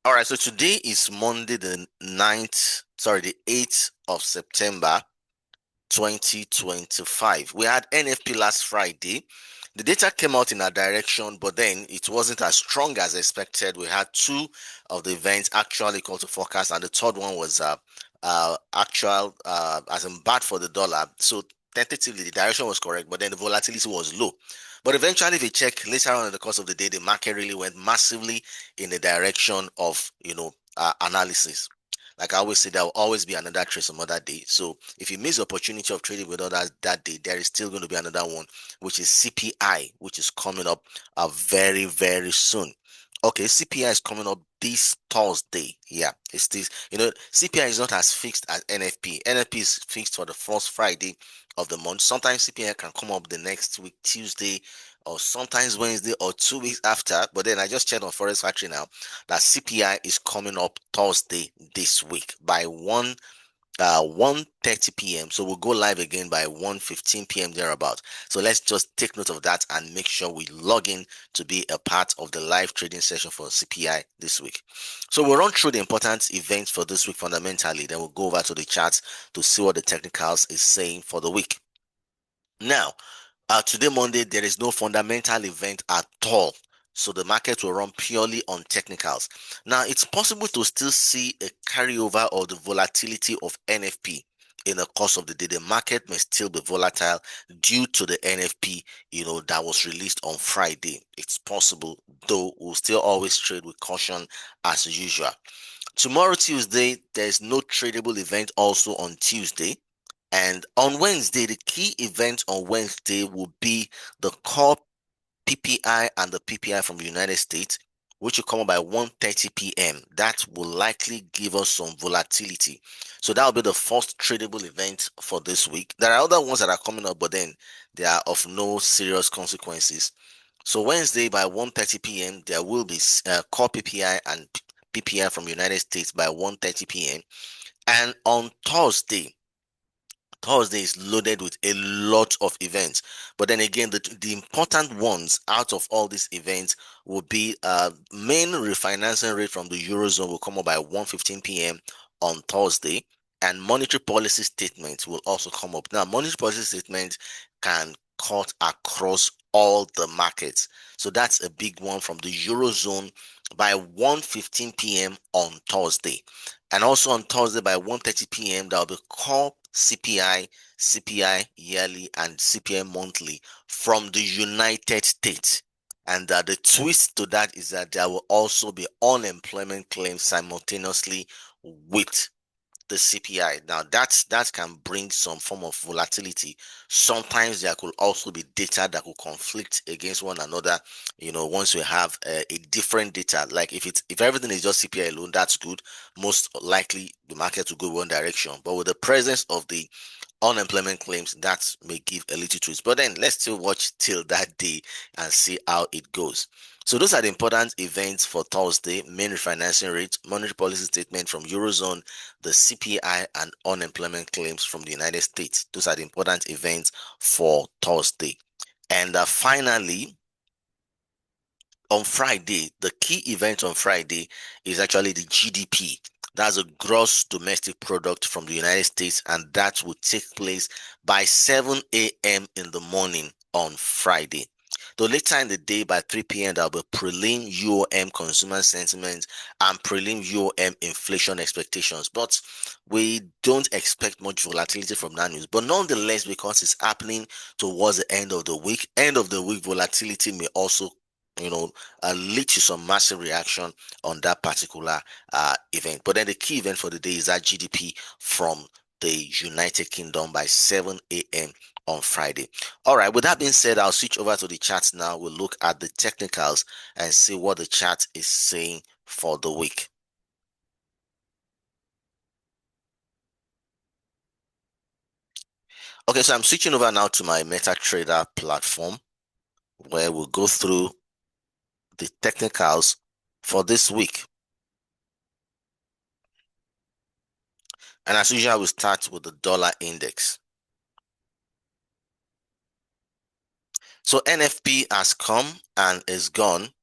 All right, so today is Monday, the 8th of September, 2025. We had NFP last Friday. The data came out in our direction, but then it wasn't as strong as expected. We had two of the events actually called to forecast, and the third one was actual as in bad for the dollar. So tentatively the direction was correct, but then the volatility was low. But eventually, if you check later on in the course of the day, the market really went massively in the direction of analysis. Like I always say, there will always be another trade some other day. So if you miss the opportunity of trading with others that day, there is still going to be another one, which is CPI, which is coming up very, very soon. Okay, CPI is coming up this Thursday. Yeah, it's this. CPI is not as fixed as NFP. NFP is fixed for the first Friday of the month. Sometimes CPI can come up the next week, Tuesday, or sometimes Wednesday or 2 weeks after. But then I just checked on Forex Factory now that CPI is coming up Thursday this week by 1:30 p.m. So we'll go live again by 1:15 p.m. thereabout. So let's just take note of that and make sure we log in to be a part of the live trading session for CPI this week. So we'll run through the important events for this week fundamentally. Then we'll go over to the charts to see what the technicals is saying for the week. Now, today, Monday, there is no fundamental event at all. So the market will run purely on technicals. Now, it's possible to still see a carryover of the volatility of NFP in the course of the day. The market may still be volatile due to the NFP, that was released on Friday. It's possible, though we'll still always trade with caution as usual. Tomorrow, Tuesday, there's no tradable event also on Tuesday. And on Wednesday, the key event on Wednesday will be the core PPI and the PPI from the United States, which will come up by 1:30 p.m. That will likely give us some volatility. So that will be the first tradable event for this week. There are other ones that are coming up, but then they are of no serious consequences. So Wednesday by 1:30 p.m. there will be core PPI and PPI from the United States by 1:30 p.m. And on Thursday is loaded with a lot of events. But then again, the important ones out of all these events will be main refinancing rate from the Eurozone will come up by 1:15 p.m. on Thursday. And monetary policy statements will also come up. Now, monetary policy statements can cut across all the markets. So that's a big one from the Eurozone by 1:15 p.m. on Thursday. And also on Thursday by 1:30 p.m., there will be core CPI, CPI yearly, and CPI monthly from the United States. And the twist to that is that there will also be unemployment claims simultaneously with the CPI. Now that can bring some form of volatility. Sometimes there could also be data that could conflict against one another. Once we have a different data, like if everything is just CPI alone, that's good. Most likely the market will go one direction. But with the presence of the unemployment claims, that may give a little twist. But then let's still watch till that day and see how it goes. So those are the important events for Thursday: main refinancing rate, monetary policy statement from Eurozone, the CPI, and unemployment claims from the United States. Those are the important events for Thursday. And finally, on Friday, the key event on Friday is actually the GDP. That's a gross domestic product from the United States, and that will take place by 7 a.m. in the morning on Friday. Though later in the day by 3 p.m., there'll be prelim UOM consumer sentiment and prelim UOM inflation expectations. But we don't expect much volatility from that news. But nonetheless, because it's happening towards the end of the week volatility may also lead to some massive reaction on that particular event. But then the key event for the day is that GDP from the United Kingdom by 7 a.m. on Friday. All right, with that being said, I'll switch over to the charts now. We'll look at the technicals and see what the chart is saying for the week. Okay, so I'm switching over now to my MetaTrader platform where we'll go through the technicals for this week. And as usual, we start with the dollar index. So NFP has come and is gone.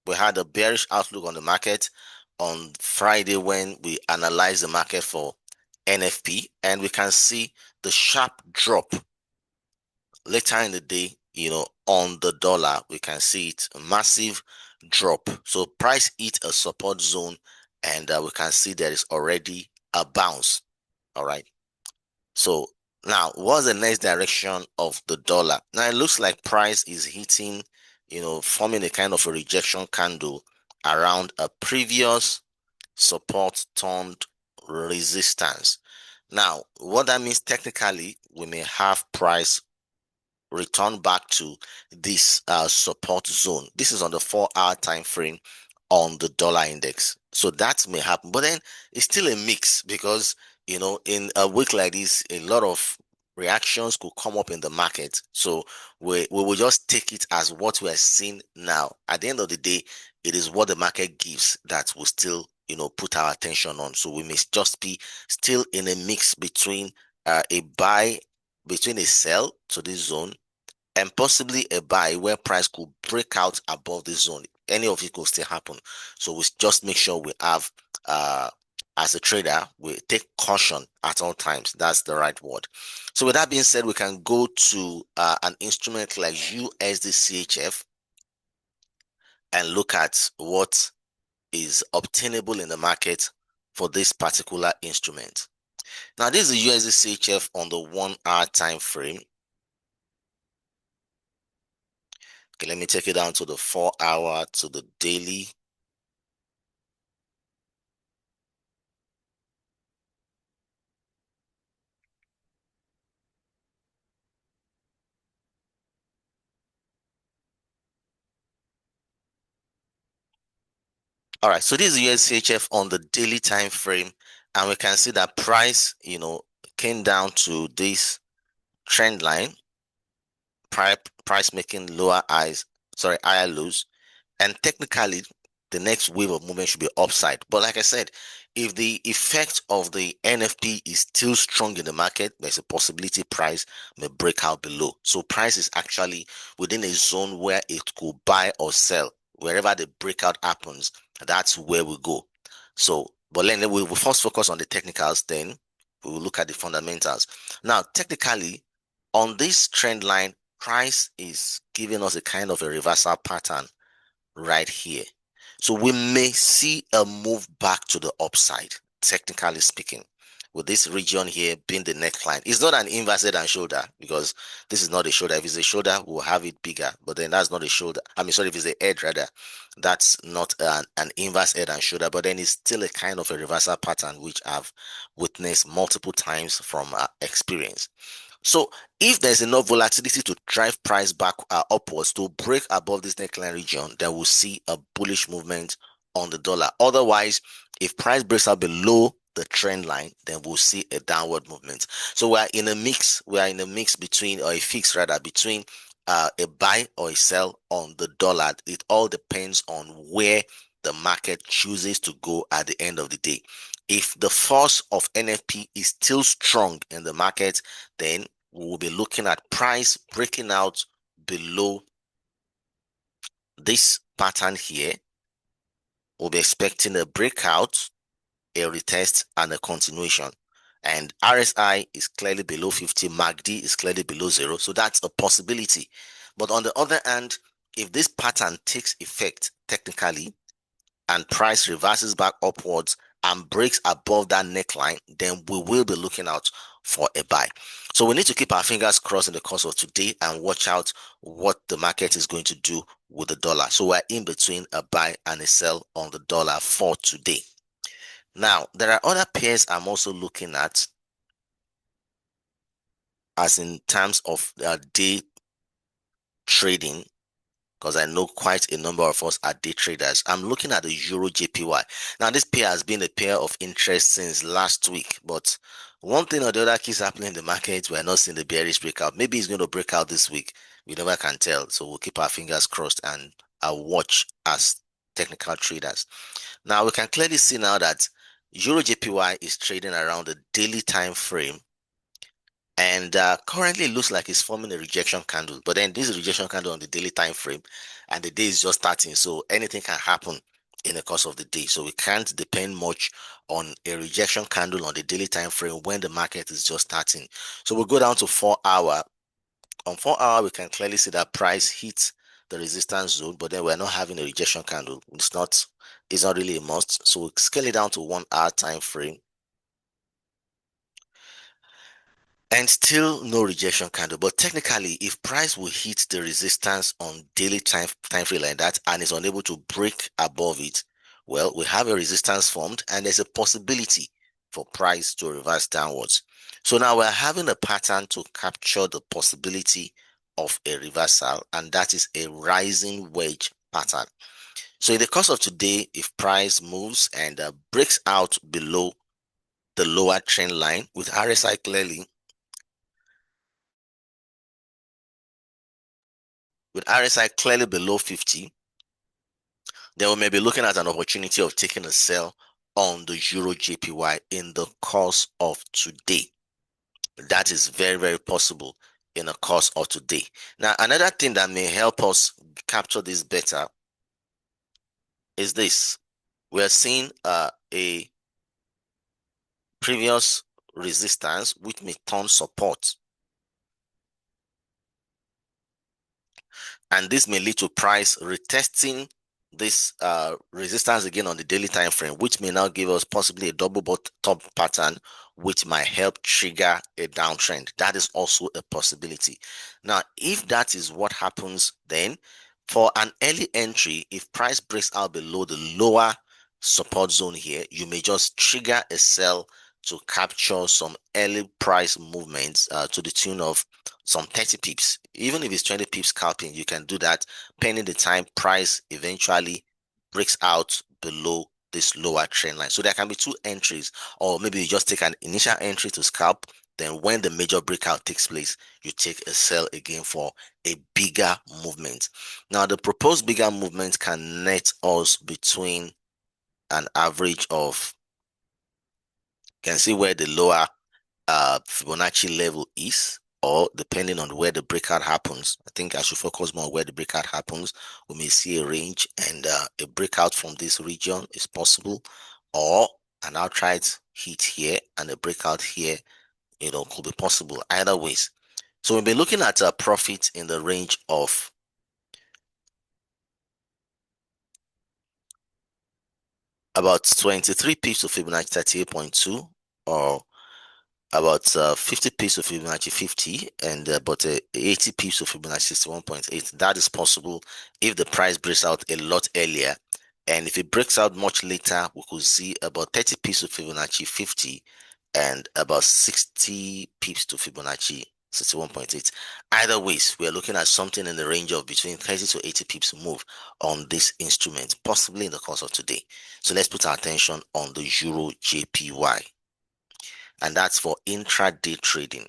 We had a bearish outlook on the market on Friday when we analyze the market for NFP, and we can see the sharp drop later in the day, on the dollar. We can see it a massive drop. So price hit a support zone, and we can see there is already a bounce. All right. So now, what's the next direction of the dollar? Now it looks like price is hitting, forming a kind of a rejection candle around a previous support turned resistance. Now, what that means technically, we may have price return back to this support zone. This is on the 4-hour time frame on the dollar index. So that may happen, but then it's still a mix because in a week like this, a lot of reactions could come up in the market. So we will just take it as what we are seeing now. At the end of the day, it is what the market gives that will still put our attention on. So we may just be still in a mix between a buy, between a sell to this zone, and possibly a buy where price could break out above the zone. Any of it could still happen. So we just make sure we have, as a trader, we take caution at all times. That's the right word. So with that being said, we can go to an instrument like USD and look at what is obtainable in the market for this particular instrument. Now, this is the USD on the 1-hour time frame. Okay, let me take it down to the 4-hour, to the daily. All right, so this is USCHF on the daily time frame, and we can see that price, came down to this trend line, price making higher lows, and technically the next wave of movement should be upside. But like I said, if the effect of the NFP is still strong in the market, there's a possibility price may break out below. So price is actually within a zone where it could buy or sell. Wherever the breakout happens, that's where we go. So, but then we'll first focus on the technicals, then we will look at the fundamentals. Now, technically, on this trend line, price is giving us a kind of a reversal pattern right here. So we may see a move back to the upside, technically speaking, with this region here being the neckline. It's not an inverse head and shoulder because this is not a shoulder. If it's a shoulder, we'll have it bigger, but then that's not a shoulder. I mean, sorry, if it's a head rather, that's not an inverse head and shoulder, but then it's still a kind of a reversal pattern, which I've witnessed multiple times from experience. So if there's enough volatility to drive price back upwards to break above this neckline region, then we'll see a bullish movement on the dollar. Otherwise, if price breaks out below the trend line, then we'll see a downward movement. So we are in a mix. We are in a mix between, or a fix rather, between a buy or a sell on the dollar. It all depends on where the market chooses to go at the end of the day. If the force of NFP is still strong in the market, then we will be looking at price breaking out below this pattern here. We'll be expecting a breakout, a retest, and a continuation. And RSI is clearly below 50, MACD is clearly below 0, so that's a possibility. But on the other hand, if this pattern takes effect technically and price reverses back upwards and breaks above that neckline, then we will be looking out for a buy. So we need to keep our fingers crossed in the course of today and watch out what the market is going to do with the dollar. So we're in between a buy and a sell on the dollar for today. Now, there are other pairs I'm also looking at, as in terms of day trading, because I know quite a number of us are day traders. I'm looking at the Euro JPY. Now, this pair has been a pair of interest since last week, but one thing or the other keeps happening in the market. We're not seeing the bearish breakout. Maybe it's going to break out this week. We never can tell. So we'll keep our fingers crossed and watch as technical traders. Now, we can clearly see now that Euro JPY is trading around the daily time frame, and currently it looks like it's forming a rejection candle, but then this is a rejection candle on the daily time frame and the day is just starting, so anything can happen in the course of the day. So we can't depend much on a rejection candle on the daily time frame when the market is just starting. So we'll go down to 4 hour. On 4 hour, we can clearly see that price hits the resistance zone, but then we're not having a rejection candle. It's not really a must. So we'll scale it down to 1 hour time frame. And still no rejection candle. But technically, if price will hit the resistance on daily time frame like that and is unable to break above it, well, we have a resistance formed and there's a possibility for price to reverse downwards. So now we're having a pattern to capture the possibility of a reversal, and that is a rising wedge pattern. So in the course of today, if price moves and breaks out below the lower trend line with RSI clearly below 50, then we may be looking at an opportunity of taking a sell on the Euro JPY in the course of today. That is very, very possible in the course of today. Now, another thing that may help us capture this better is this. We're seeing a previous resistance which may turn support. And this may lead to price retesting this resistance again on the daily time frame, which may now give us possibly a double top pattern, which might help trigger a downtrend. That is also a possibility. Now, if that is what happens, then for an early entry, if price breaks out below the lower support zone here, you may just trigger a sell to capture some early price movements to the tune of some 30 pips. Even if it's 20 pips scalping, you can do that pending the time price eventually breaks out below this lower trend line. So there can be two entries, or maybe you just take an initial entry to scalp. Then when the major breakout takes place, you take a sell again for a bigger movement. Now, the proposed bigger movement can net us between an average of, you can see where the lower Fibonacci level is, or depending on where the breakout happens. I think I should focus more on where the breakout happens. We may see a range, and a breakout from this region is possible, or an outright hit here and a breakout here, could be possible either ways. So we'll be looking at a profit in the range of about 23 pips to Fibonacci 38.2, or about 50 pips of Fibonacci 50, and about 80 pips of Fibonacci 61.8. That is possible if the price breaks out a lot earlier. And if it breaks out much later, we could see about 30 pips of Fibonacci 50 and about 60 pips to Fibonacci 61.8. Either ways, we are looking at something in the range of between 30 to 80 pips move on this instrument, possibly in the course of today. So let's put our attention on the Euro JPY, and that's for intraday trading.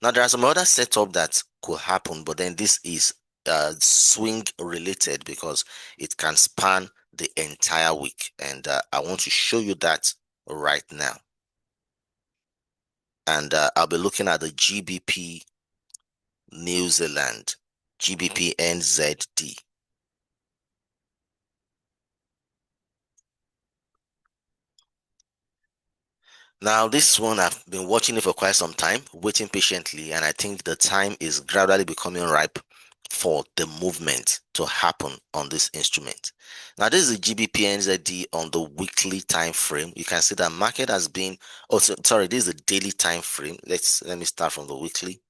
Now, there are some other setup that could happen, but then this is swing related because it can span the entire week, and I want to show you that right now. And I'll be looking at the GBP New Zealand, GBP NZD. Now, this one, I've been watching it for quite some time, waiting patiently, and I think the time is gradually becoming ripe for the movement to happen on this instrument. Now, this is the GBP NZD on the weekly time frame. You can see that market has been, sorry, this is the daily time frame. Let me start from the weekly.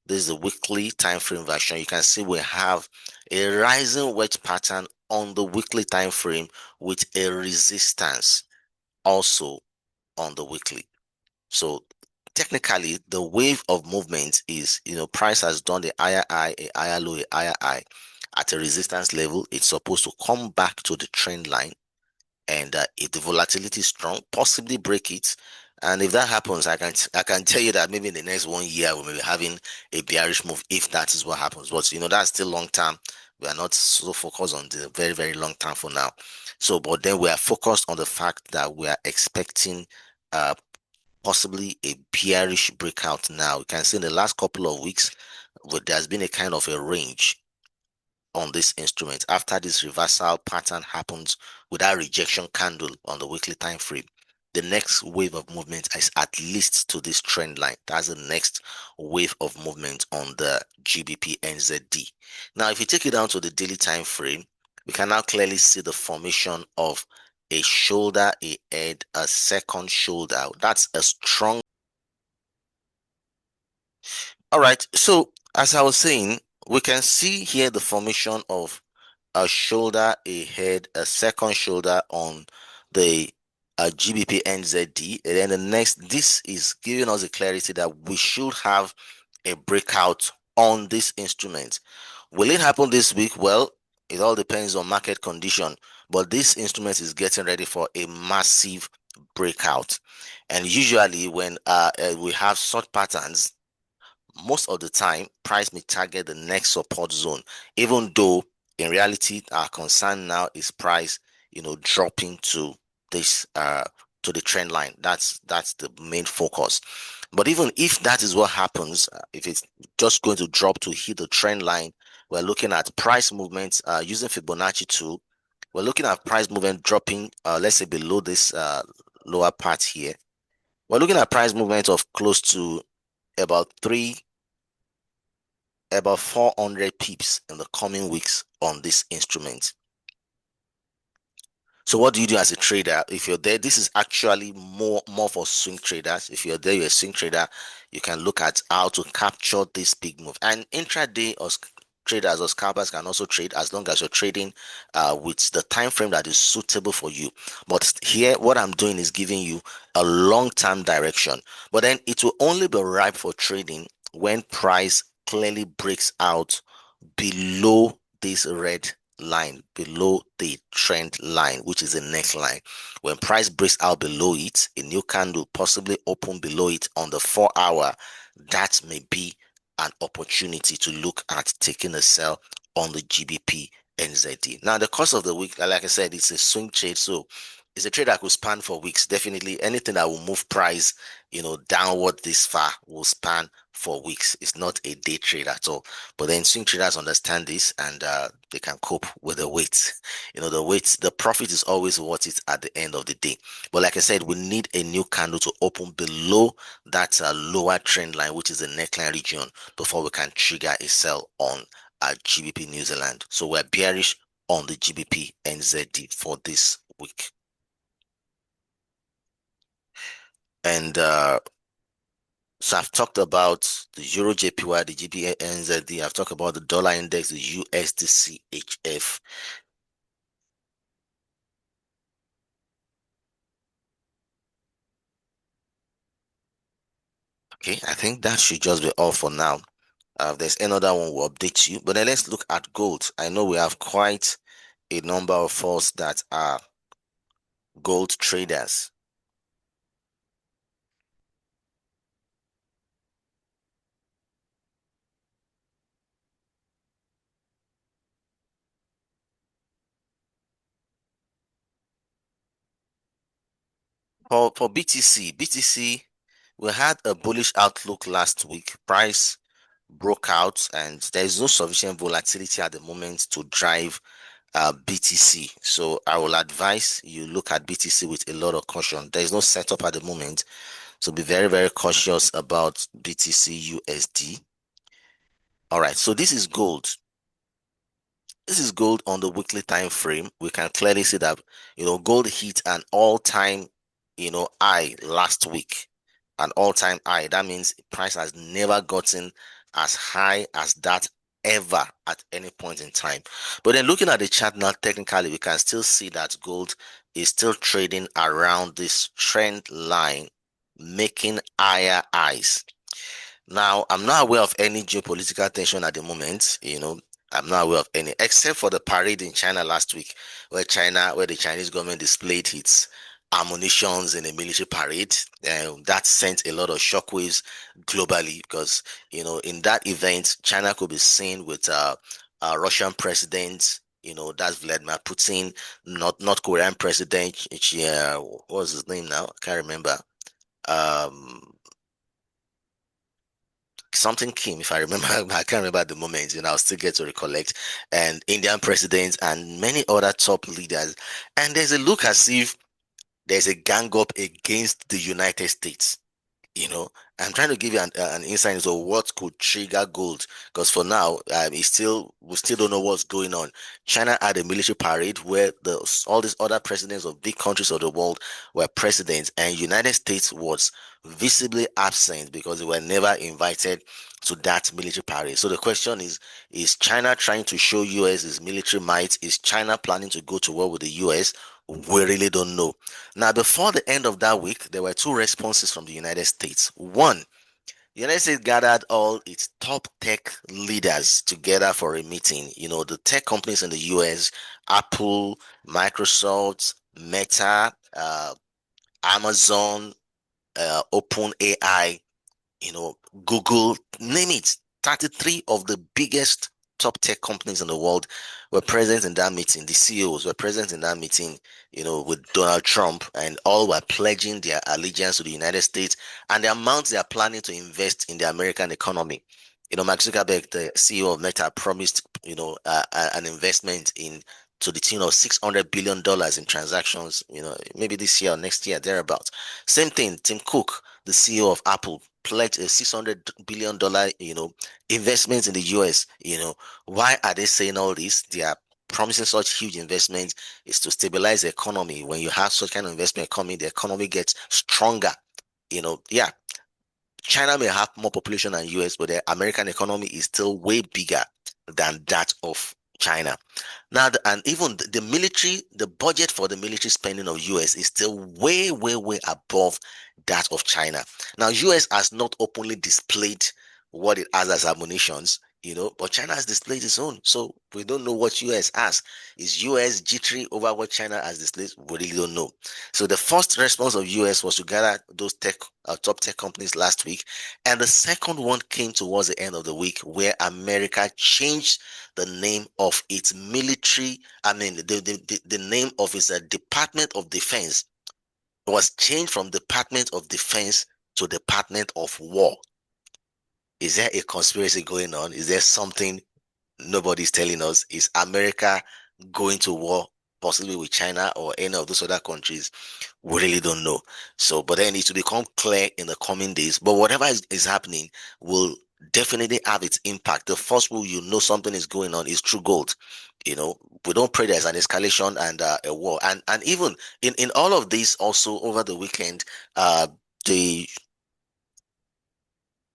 This is the weekly time frame version. You can see we have a rising wedge pattern on the weekly time frame with a resistance also on the weekly. So technically, the wave of movement is, price has done the higher high, a higher low, a higher high at a resistance level. It's supposed to come back to the trend line, and if the volatility is strong, possibly break it. And if that happens, I can tell you that maybe in the next 1 year we may be having a bearish move if that is what happens. But that's still long term. We are not so focused on the very, very long term for now. So, but then we are focused on the fact that we are expecting possibly a bearish breakout now. You can see in the last couple of weeks, there's been a kind of a range on this instrument after this reversal pattern happens with that rejection candle on the weekly time frame. The next wave of movement is at least to this trend line. That's the next wave of movement on the GBP NZD. Now, if you take it down to the daily time frame, we can now clearly see the formation of a shoulder, a head, a second shoulder. That's a strong. All right. So, as I was saying, we can see here the formation of a shoulder, a head, a second shoulder on the GBP NZD. And then the next, this is giving us a clarity that we should have a breakout on this instrument. Will it happen this week? Well, it all depends on market condition, but this instrument is getting ready for a massive breakout. And usually when we have such patterns, most of the time price may target the next support zone, even though in reality our concern now is price dropping to this to the trend line. That's the main focus. But even if that is what happens, if it's just going to drop to hit the trend line, we're looking at price movements using Fibonacci tool. We're looking at price movement dropping, let's say below this lower part here. We're looking at price movement of close to about 400 pips in the coming weeks on this instrument. So what do you do as a trader? If you're there, this is actually more for swing traders. If you're there, you're a swing trader, you can look at how to capture this big move. And intraday or traders or scalpers can also trade as long as you're trading with the time frame that is suitable for you. But here, what I'm doing is giving you a long-term direction. But then it will only be ripe for trading when price clearly breaks out below this red line, below the trend line, which is the neckline. When price breaks out below it, a new candle possibly open below it on the 4-hour, that may be an opportunity to look at taking a sell on the GBP NZD. Now, the course of the week, like I said, it's a swing trade, so it's a trade that could span for weeks. Definitely anything that will move price, downward this far will span for weeks. It's not a day trade at all. But then swing traders understand this and they can cope with the weight. The weight, the profit is always what it's at the end of the day. But like I said, we need a new candle to open below that lower trend line, which is the neckline region, before we can trigger a sell on GBP New Zealand. So we're bearish on the GBP NZD for this week. And so I've talked about the Euro JPY, the GBP NZD. I've talked about the dollar index, the USD CHF. Okay, I think that should just be all for now. If there's another one, we'll update you. But then let's look at gold. I know we have quite a number of us that are gold traders. For BTC, we had a bullish outlook last week. Price broke out, and there is no sufficient volatility at the moment to drive BTC. So I will advise you look at BTC with a lot of caution. There is no setup at the moment, so be very, very cautious about BTC USD. All right, so this is gold. This is gold on the weekly time frame. We can clearly see that gold hit an all-time high last week, an all-time high. That means price has never gotten as high as that ever at any point in time. But then looking at the chart now, technically we can still see that gold is still trading around this trend line, making higher highs. Now, I'm not aware of any geopolitical tension at the moment. I'm not aware of any, except for the parade in China last week, where the Chinese government displayed its ammunitions in a military parade. That sent a lot of shockwaves globally because, in that event, China could be seen with Russian president, that's Vladimir Putin, North Korean president, what was his name now? I can't remember. something came, if I remember, I can't remember at the moment, I'll still get to recollect, and Indian presidents and many other top leaders. And there's a look as if there's a gang up against the United States. you know I'm trying to give you an insight into what could trigger gold, because for now, we still don't know what's going on. China had a military parade where all these other presidents of big countries of the world were presidents, and United States was visibly absent because they were never invited to that military parade. So the question is China trying to show US its military might? Is China planning to go to war with the US? We really don't know. Now, before the end of that week, there were two responses from the United States. One, the United States gathered all its top tech leaders together for a meeting. The tech companies in the US, Apple, Microsoft, Meta, Amazon, OpenAI, you know, Google, name it. 33 of the biggest top tech companies in the world were present in that meeting. The CEOs were present in that meeting, with Donald Trump, and all were pledging their allegiance to the United States and the amounts they are planning to invest in the American economy. Mark Zuckerberg, the CEO of Meta, promised, an investment in to the tune of $600 billion in transactions, maybe this year or next year, thereabouts. Same thing, Tim Cook, the CEO of Apple, pledged a $600 billion, investment in the US. Why are they saying all this? They are promising such huge investments is to stabilize the economy. When you have such kind of investment coming, the economy gets stronger. Yeah, China may have more population than US, but the American economy is still way bigger than that of China. Now, and even the military, the budget for the military spending of US is still way, way, way above that of China. Now, US has not openly displayed what it has as ammunitions, but China has displayed its own. So we don't know what US has. Is US jittery over what China has displayed? We really don't know. So the first response of US was to gather those top tech companies last week, and the second one came towards the end of the week, where America changed the name of its military. I mean, the name of its Department of Defense was changed from Department of Defense to Department of War. Is there a conspiracy going on? Is there something nobody's telling us? Is America going to war, possibly with China or any of those other countries? We really don't know. So, but then it will become clear in the coming days. But whatever is happening will definitely have its impact. The first way you know something is going on is through gold. We don't pray there's an escalation and a war. And even in all of this, also over the weekend, the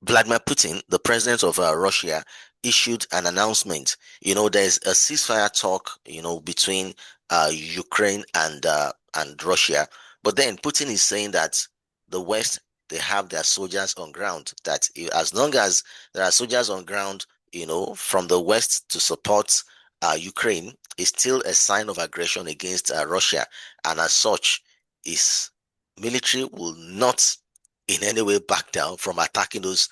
Vladimir Putin, the president of Russia, issued an announcement. There's a ceasefire talk, between Ukraine and Russia. But then Putin is saying that the West, they have their soldiers on ground. That as long as there are soldiers on ground, from the West to support Ukraine, is still a sign of aggression against Russia, and as such, his military will not in any way back down from attacking those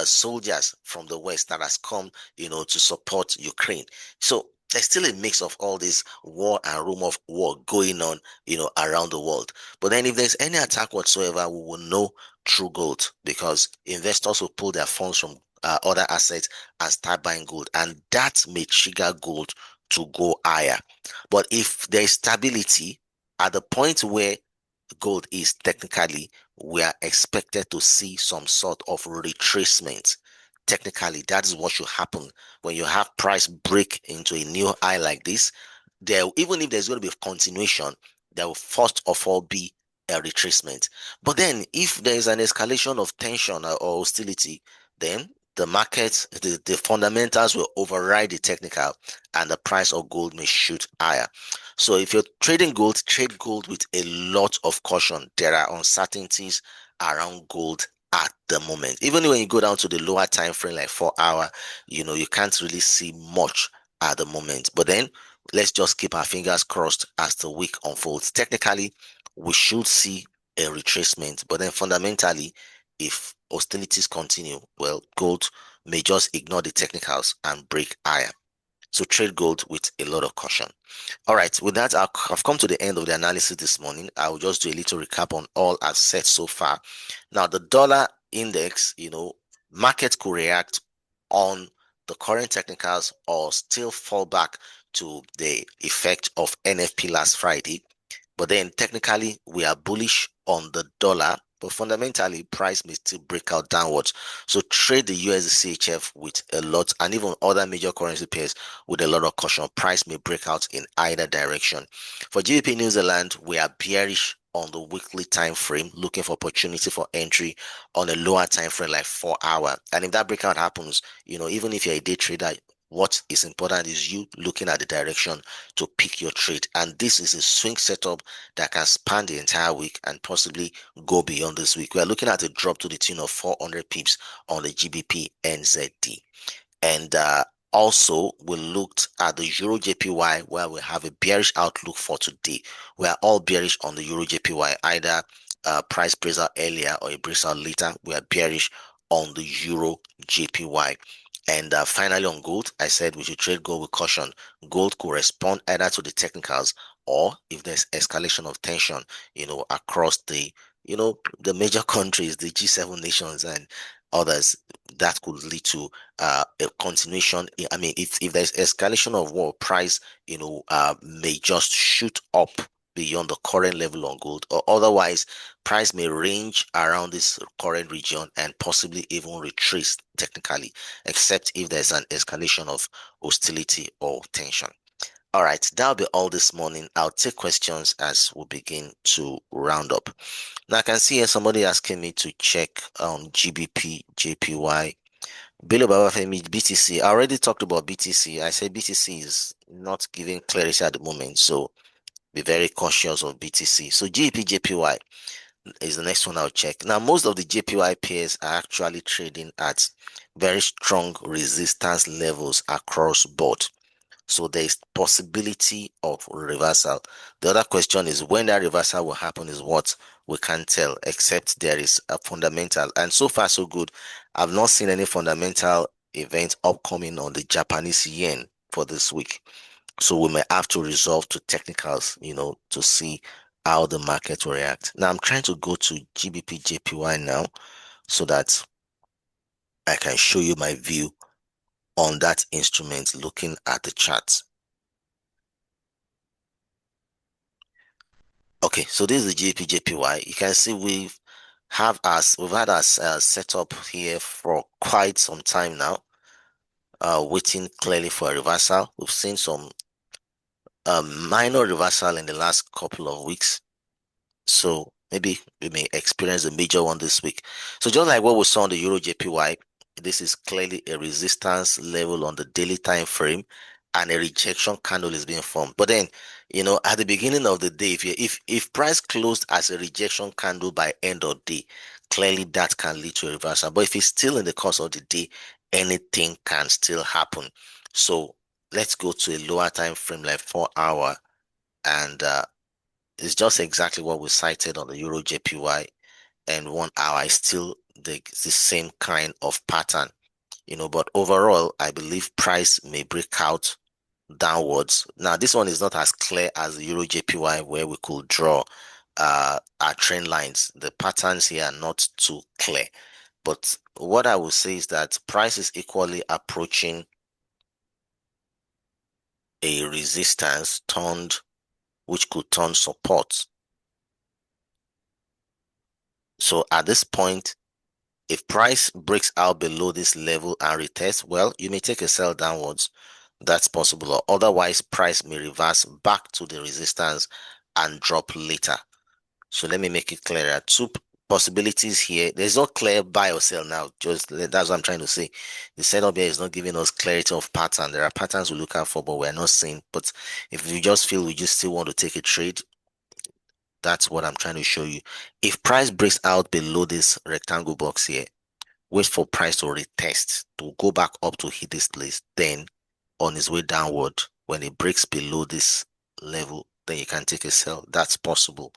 soldiers from the West that has come, to support Ukraine. So there's still a mix of all this war and rumor of war going on, around the world. But then if there's any attack whatsoever, we will know through gold, because investors will pull their funds from other assets and start buying gold, and that may trigger gold to go higher. But if there is stability at the point where gold is technically, we are expected to see some sort of retracement. Technically, that is what should happen when you have price break into a new high like this. There, even if there's going to be a continuation, there will first of all be a retracement. But then, if there is an escalation of tension or hostility, then the market, the fundamentals will override the technical, and the price of gold may shoot higher. So if you're trading gold, trade gold with a lot of caution. There are uncertainties around gold at the moment. Even when you go down to the lower time frame, like 4 hour, you can't really see much at the moment. But then let's just keep our fingers crossed as the week unfolds. Technically, we should see a retracement, but then fundamentally, if hostilities continue, well, gold may just ignore the technicals and break higher. So trade gold with a lot of caution. All right, with that, I've come to the end of the analysis this morning. I will just do a little recap on all I've said so far. Now, the dollar index, market could react on the current technicals or still fall back to the effect of NFP last Friday. But then technically we are bullish on the dollar, but fundamentally price may still break out downwards. So trade the USD CHF with a lot, and even other major currency pairs with a lot of caution. Price may break out in either direction. For GBP New Zealand, we are bearish on the weekly time frame, looking for opportunity for entry on a lower time frame like 4 hour. And if that breakout happens, even if you're a day trader, what is important is you looking at the direction to pick your trade. And this is a swing setup that can span the entire week and possibly go beyond this week. We are looking at a drop to the tune of 400 pips on the GBP NZD. And also, we looked at the Euro JPY, where we have a bearish outlook for today. We are all bearish on the Euro JPY, either price breaks out earlier or it breaks out later. We are bearish on the Euro JPY. And finally, on gold, I said we should trade gold with caution. Gold could respond either to the technicals, or if there's escalation of tension, across the major countries, the G7 nations and others, that could lead to a continuation. I mean, if there's escalation of war, price, may just shoot up beyond the current level on gold, or otherwise price may range around this current region and possibly even retrace technically, except if there's an escalation of hostility or tension. All right, that'll be all this morning. I'll take questions as we begin to round up. Now I can see here somebody asking me to check GBP, JPY, Bilo Babafemi, BTC. I already talked about BTC. I said BTC is not giving clarity at the moment, so be very cautious of BTC. So GBP, JPY is the next one I'll check. Now, most of the JPY pairs are actually trading at very strong resistance levels across board. So there is possibility of reversal. The other question is when that reversal will happen is what we can't tell, except there is a fundamental. And so far so good. I've not seen any fundamental event upcoming on the Japanese yen for this week. So we may have to resolve to technicals, to see how the market will react. Now I'm trying to go to GBP JPY now so that I can show you my view on that instrument looking at the charts. Okay, so this is the JPY. You can see we've had us set up here for quite some time now, waiting clearly for a reversal. We've seen some minor reversal in the last couple of weeks, so maybe we may experience a major one this week. So just like what we saw on the Euro JPY, this is clearly a resistance level on the daily time frame, and a rejection candle is being formed. But then, at the beginning of the day, if price closed as a rejection candle by end of day, clearly that can lead to a reversal. But if it's still in the course of the day, anything can still happen. So let's go to a lower time frame like 4 hour, and it's just exactly what we cited on the Euro JPY, and 1 hour is still the same kind of pattern, but overall, I believe price may break out downwards. Now, this one is not as clear as the Euro JPY, where we could draw our trend lines. The patterns here are not too clear. But what I will say is that price is equally approaching a resistance which could turn support. So at this point, if price breaks out below this level and retests, well, you may take a sell downwards. That's possible. Or otherwise, price may reverse back to the resistance and drop later. So let me make it clearer. Two possibilities here. There's no clear buy or sell now. That's what I'm trying to say. The setup here is not giving us clarity of pattern. There are patterns we look out for, but we're not seeing. But if you just feel we just still want to take a trade, that's what I'm trying to show you. If price breaks out below this rectangle box here, wait for price to retest, to go back up to hit this place, then on its way downward, when it breaks below this level, then you can take a sell. That's possible.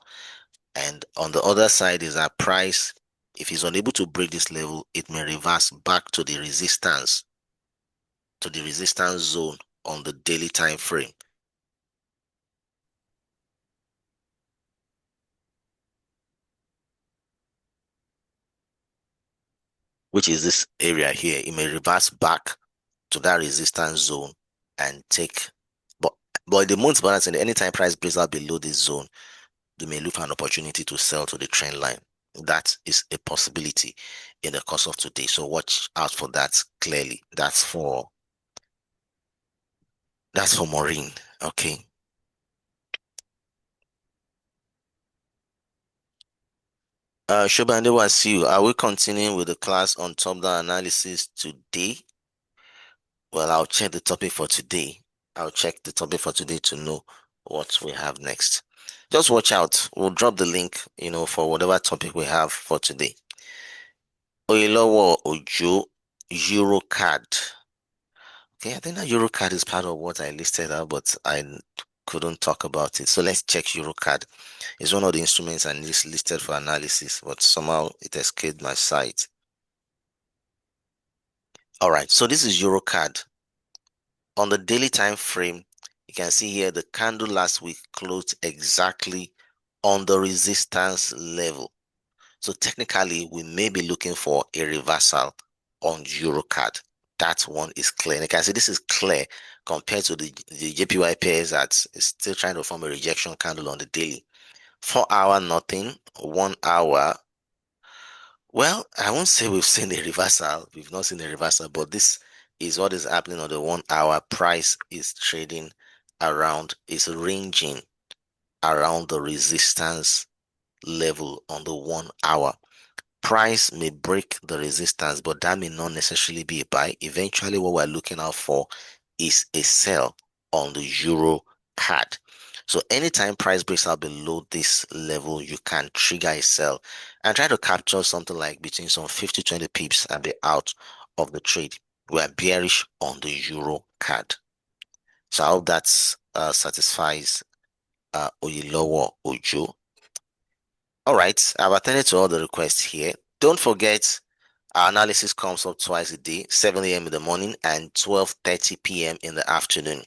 And on the other side is that price, if it's unable to break this level, it may reverse back to the resistance zone on the daily time frame. which is this area here, it may reverse back to that resistance zone and take. But in the month balance, and anytime price breaks out below this zone, they may look for an opportunity to sell to the trend line. That is a possibility in the course of today. So watch out for that clearly. That's for Maureen. Okay. Shobande Wasiu, are we continuing with the class on top-down analysis today? Well, I'll check the topic for today. I'll check the topic for today to know what we have next. Just watch out. We'll drop the link, for whatever topic we have for today. Oyelowo Ojo Eurocard. Okay, I think that Eurocard is part of what I listed out, but I couldn't talk about it. So let's check Eurocard. It's one of the instruments I listed for analysis, but somehow it escaped my sight. All right, so this is Eurocard. On the daily time frame, you can see here the candle last week closed exactly on the resistance level. So technically, we may be looking for a reversal on Eurocard. That one is clear. And you can see this is clear compared to the JPY pairs that is still trying to form a rejection candle on the daily. 4 hour, nothing. 1 hour. Well, I won't say we've seen a reversal. We've not seen a reversal, but this is what is happening on the 1 hour. Price is trading around, is ranging around the resistance level on the 1 hour. Price may break the resistance, but that may not necessarily be a buy. Eventually, what we're looking out for is a sell on the Euro card. So anytime price breaks out below this level, you can trigger a sell and try to capture something like between some 50-20 pips and be out of the trade. We are bearish on the Euro card. So I hope that satisfies Oyelowo Ojo. All right, I've attended to all the requests here. Don't forget, our analysis comes up twice a day, 7 a.m. in the morning and 12:30 p.m. in the afternoon.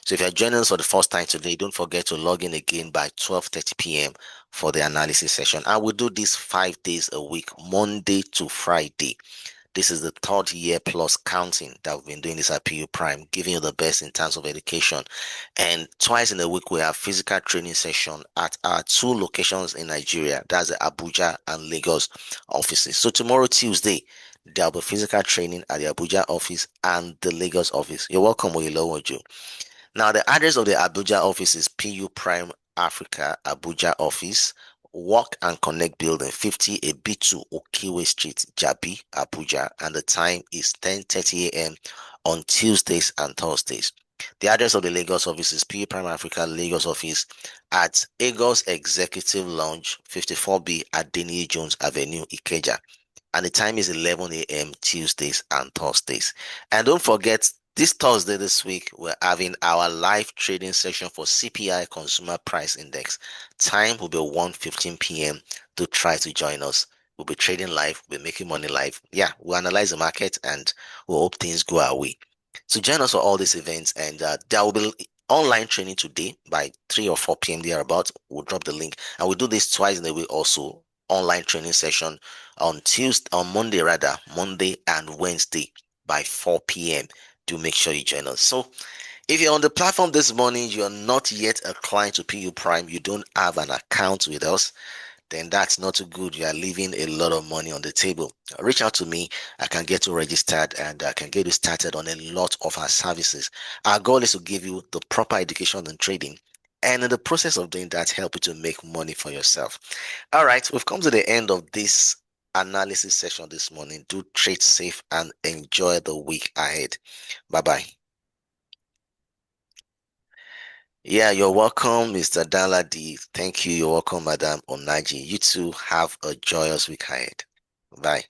So if you're joining us for the first time today, don't forget to log in again by 12:30 p.m. for the analysis session. I will do this 5 days a week, Monday to Friday. This is the third year plus counting that we've been doing this at PU Prime, giving you the best in terms of education. And twice in a week, we have physical training session at our two locations in Nigeria. That's the Abuja and Lagos offices. So tomorrow, Tuesday, there'll be physical training at the Abuja office and the Lagos office. You're welcome, Oyelowo. Now, the address of the Abuja office is PU Prime Africa, Abuja office, Walk and Connect Building, 50 AB2 Okiwe Street, Jabi, Abuja, and the time is 10:30 a.m. on Tuesdays and Thursdays. The address of the Lagos office is PU Prime Africa, Lagos office at Agos Executive Lounge, 54B at Denny Jones Avenue, Ikeja. And the time is 11 a.m. Tuesdays and Thursdays. And don't forget, this Thursday this week, we're having our live trading session for CPI Consumer Price Index. Time will be 1:15 p.m. to try to join us. We'll be trading live, we'll be making money live. Yeah, we'll analyze the market and we'll hope things go our way. So join us for all these events, and there will be online training today by 3 or 4 p.m. thereabout. We'll drop the link, and we'll do this twice in a week also. Online training session on Monday rather, Monday and Wednesday by 4 p.m. Do make sure you join us. So if you're on the platform this morning, you're not yet a client to PU Prime, you don't have an account with us, then that's not too good. You are leaving a lot of money on the table. Reach out to me. I can get you registered and I can get you started on a lot of our services. Our goal is to give you the proper education and trading. And in the process of doing that, help you to make money for yourself. All right, we've come to the end of this analysis session this morning. Do trade safe and enjoy the week ahead. Bye bye. Yeah, you're welcome, Mr. Daladi. Thank you. You're welcome, Madam Onaji. You too have a joyous week ahead. Bye.